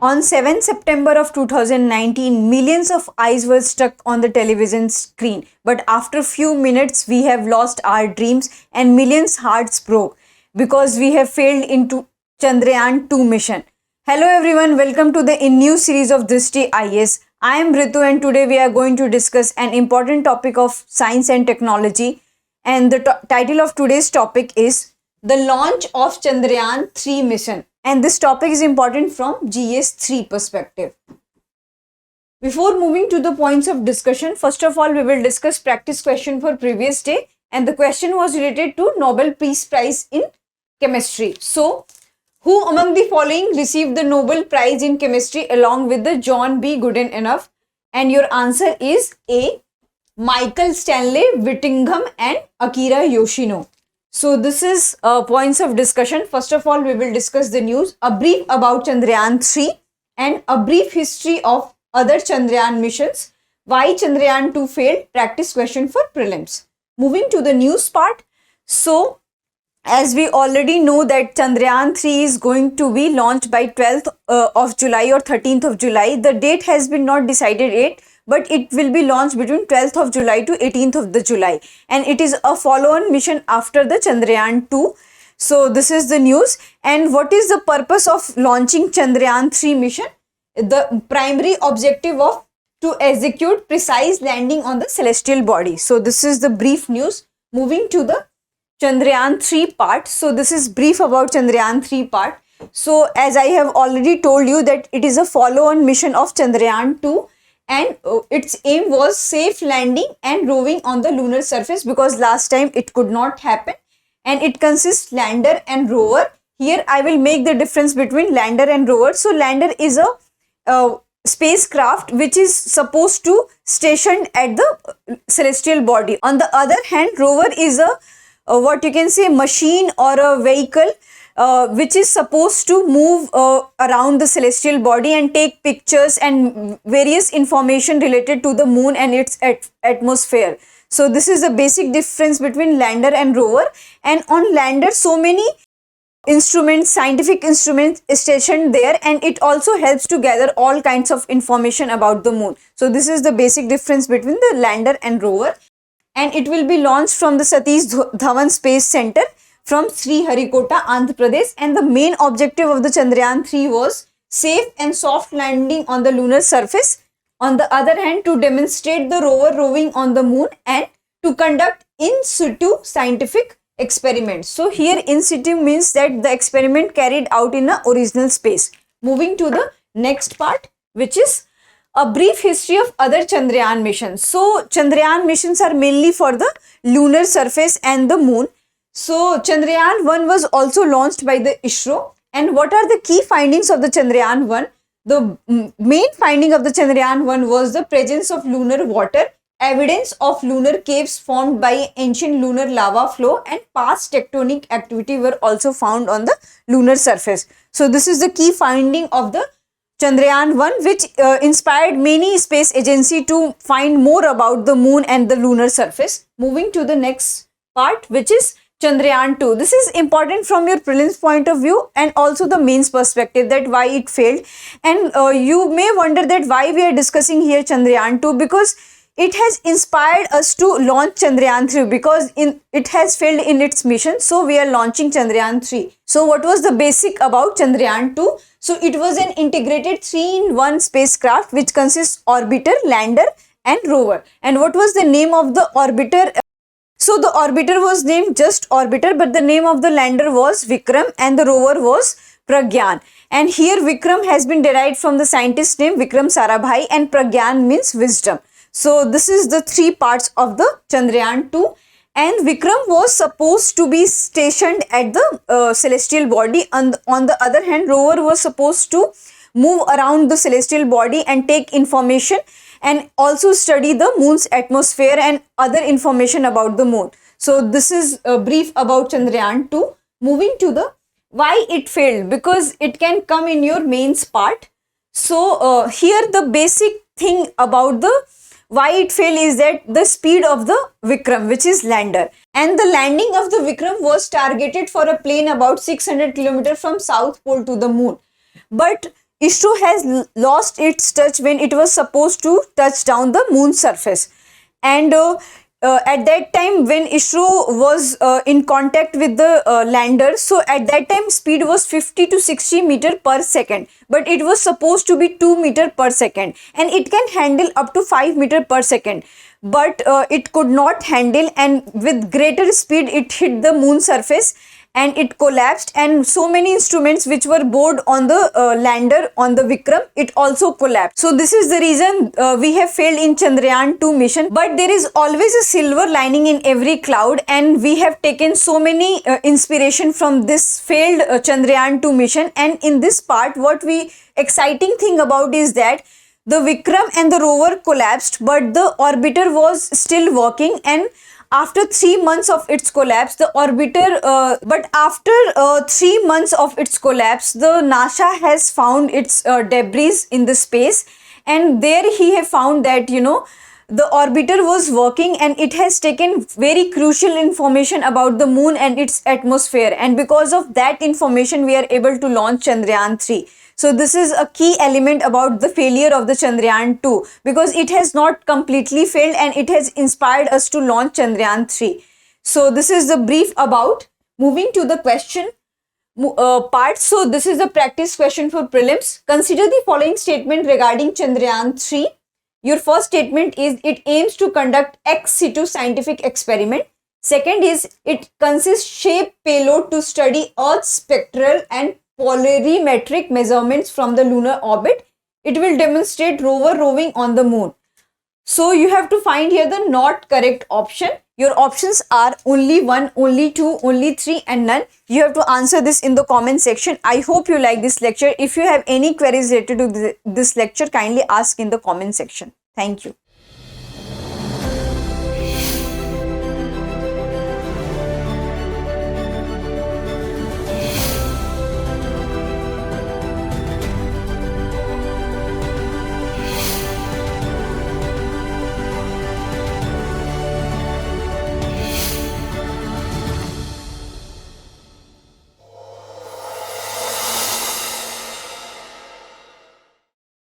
On 7 September of 2019, millions of eyes were stuck on the television screen. But after few minutes, we have lost our dreams and millions hearts broke because we have failed into Chandrayaan 2 mission. Hello everyone, welcome to the new series of Drishti IAS. I am Ritu and today we are going to discuss an important topic of science and technology. And the title of today's topic is the launch of Chandrayaan 3 mission. And this topic is important from GS3 perspective. Before moving to the points of discussion, first of all, we will discuss practice question for previous day. And the question was related to Nobel Peace Prize in Chemistry. So, who among the following received the Nobel Prize in Chemistry along with the John B. Goodenough? And your answer is A. Michael Stanley Whittingham and Akira Yoshino. So this is points of discussion. First of all, we will discuss the news, a brief about Chandrayaan 3 and a brief history of other Chandrayaan missions, why Chandrayaan 2 failed, practice question for prelims. Moving to the news part. So as we already know that Chandrayaan 3 is going to be launched by 12th of July or 13th of July. The date has been not decided yet, but it will be launched between 12th of July to 18th of the July. And it is a follow-on mission after the Chandrayaan 2. So this is the news. And what is the purpose of launching Chandrayaan 3 mission? The primary objective of to execute precise landing on the celestial body. So this is the brief news. Moving to the Chandrayaan 3 part. So this is brief about Chandrayaan 3 part. So as I have already told you that it is a follow-on mission of Chandrayaan 2. And its aim was safe landing and roving on the lunar surface because last time it could not happen. And it consists lander and rover. Here I will make the difference between lander and rover. So lander is a spacecraft which is supposed to stationed at the celestial body. On the other hand, rover is a what you can say machine or a vehicle which is supposed to move around the celestial body and take pictures and various information related to the moon and its atmosphere. So this is the basic difference between lander and rover. And on lander, so many instruments, scientific instruments is stationed there, and it also helps to gather all kinds of information about the moon. So this is the basic difference between the lander and rover. And it will be launched from the Satish Dhawan Space Center from Sriharikota, Andhra Pradesh, and the main objective of the Chandrayaan 3 was safe and soft landing on the lunar surface. On the other hand, to demonstrate the rover roving on the moon and to conduct in situ scientific experiments. So here in situ means that the experiment carried out in a original space. Moving to the next part, which is a brief history of other Chandrayaan missions. So Chandrayaan missions are mainly for the lunar surface and the moon. So Chandrayaan 1 was also launched by the ISRO. And what are the key findings of the Chandrayaan 1? The main finding of the Chandrayaan 1 was the presence of lunar water, evidence of lunar caves formed by ancient lunar lava flow, and past tectonic activity were also found on the lunar surface. So this is the key finding of the Chandrayaan 1, which inspired many space agency to find more about the moon and the lunar surface. Moving to the next part, which is Chandrayaan 2. This is important from your prelims point of view and also the mains perspective, that why it failed. And you may wonder that why we are discussing here Chandrayaan 2, because it has inspired us to launch Chandrayaan 3 because it has failed in its mission. So we are launching Chandrayaan 3. So what was the basic about Chandrayaan 2? So it was an integrated 3-in-1 spacecraft which consists orbiter, lander and rover. And what was the name of the orbiter? So the orbiter was named just orbiter, but the name of the lander was Vikram and the rover was Pragyan. And here Vikram has been derived from the scientist name Vikram Sarabhai and Pragyan means wisdom. So this is the three parts of the Chandrayaan 2. And Vikram was supposed to be stationed at the celestial body. And on the other hand, rover was supposed to move around the celestial body and take information and also study the moon's atmosphere and other information about the moon. So this is a brief about Chandrayaan 2. Moving to the why it failed, because it can come in your mains part. So here the basic thing about the why it failed is that the speed of the Vikram, which is lander, and the landing of the Vikram was targeted for a plane about 600 km from South Pole to the moon. But ISRO has lost its touch when it was supposed to touch down the moon surface. And at that time when ISRO was in contact with the lander, so at that time speed was 50 to 60 meter per second, but it was supposed to be 2 meter per second, and it can handle up to 5 meter per second, but it could not handle, and with greater speed it hit the moon surface and it collapsed, and so many instruments which were board on the lander on the Vikram, it also collapsed. So this is the reason we have failed in Chandrayaan 2 mission. But there is always a silver lining in every cloud, and we have taken so many inspiration from this failed Chandrayaan 2 mission. And in this part, what we exciting thing about is that the Vikram and the rover collapsed, but the orbiter was still working, and after 3 months of its collapse, the orbiter, but after 3 months of its collapse, the NASA has found its debris in the space, and there he have found that, you know, the orbiter was working, and it has taken very crucial information about the moon and its atmosphere, and because of that information we are able to launch Chandrayaan 3. So this is a key element about the failure of the Chandrayaan 2, because it has not completely failed and it has inspired us to launch Chandrayaan 3. So this is the brief about. Moving to the question part. So this is the practice question for prelims. Consider the following statement regarding Chandrayaan 3. Your first statement is it aims to conduct ex situ scientific experiment. Second is it consists shape payload to study Earth's spectral and polarimetric measurements from the lunar orbit. It will demonstrate rover roving on the moon. So you have to find here the not correct option. Your options are only 1, only 2, only 3 and none. You have to answer this in the comment section. I hope you like this lecture. If you have any queries related to this lecture, kindly ask in the comment section. Thank you.